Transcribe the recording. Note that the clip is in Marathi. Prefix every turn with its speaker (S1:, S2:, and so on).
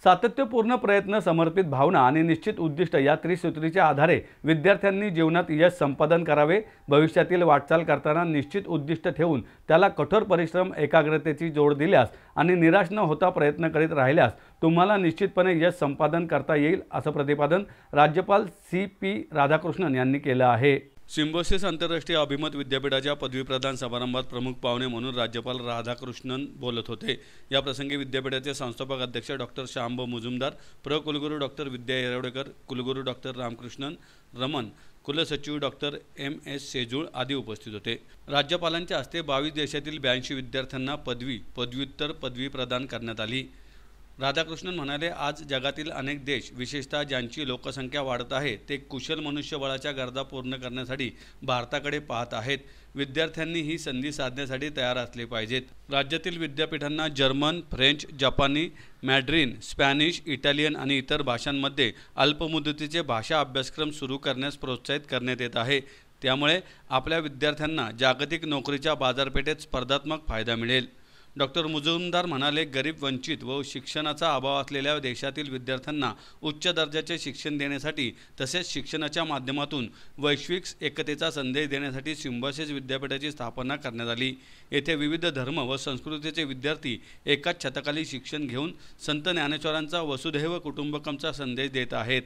S1: सातत्यपूर्ण प्रयत्न, समर्पित भावना आणि निश्चित उद्दिष्ट या त्रिसूत्रीच्या आधारे विद्यार्थ्यांनी जीवनात यश संपादन करावे। भविष्यातील वाटचाल करताना निश्चित उद्दिष्ट ठेवून त्याला कठोर परिश्रम, एकाग्रतेची जोड दिल्यास आणि निराश न होता प्रयत्न करीत राहिल्यास तुम्हाला निश्चितपणे यश संपादन करता येईल, असं प्रतिपादन राज्यपाल CP राधाकृष्णन यांनी केलं आहे। सिम्बोसिस आंतरराष्ट्रीय अभिमत विद्यापीठाच्या पदवी प्रदान समारंभात प्रमुख पाहुणे म्हणून राज्यपाल राधाकृष्णन बोलत होते। या प्रसंगी विद्यापीठाचे संस्थापक अध्यक्ष डॉक्टर श्यामभाऊ मुजुमदार, कुलगुरू डॉक्टर विद्या येरवडेकर, कुलगुरू डॉक्टर रामकृष्णन रमण, कुलसचिव डॉक्टर MS सेजूळ आदी उपस्थित होते। राज्यपालांच्या हस्ते 22 देशातील 82 विद्यार्थ्यांना पदवी, पदव्युत्तर पदवी प्रदान करण्यात आली। राधाकृष्णन म्हणाले, आज जगातील अनेक देश, विशेषतः ज्यांची लोकसंख्या वाढत आहे, ते कुशल मनुष्यबळाच्या गरजा पूर्ण करण्यासाठी भारताकडे पाहत आहेत। विद्यार्थ्यांनी ही संधी साधण्यासाठी तयार असले पाहिजेत। राज्यातील विद्यापीठांना जर्मन, फ्रेंच, जपानी, मॅड्रिन, स्पॅनिश, इटालियन आणि इतर भाषांमध्ये अल्पमुदतीचे भाषा अभ्यासक्रम सुरू करण्यास प्रोत्साहित करण्यात येत आहे। त्यामुळे आपल्या विद्यार्थ्यांना जागतिक नोकरीच्या बाजारपेठेत स्पर्धात्मक फायदा मिळेल। डॉक्टर मुजुमदार म्हणाले, गरीब, वंचित व शिक्षणाचा अभाव असलेल्या देशातील विद्यार्थ्यांना उच्च दर्जाचे शिक्षण देण्यासाठी तसेच शिक्षणाच्या माध्यमातून वैश्विक एकतेचा संदेश देण्यासाठी सिम्बॉसिस विद्यापीठाची स्थापना करण्यात आली। येथे विविध धर्म व संस्कृतीचे विद्यार्थी एकाच छताखाली शिक्षण घेऊन संत ज्ञानेश्वरांचा वसुधैव कुटुंबकमचा संदेश देत आहेत।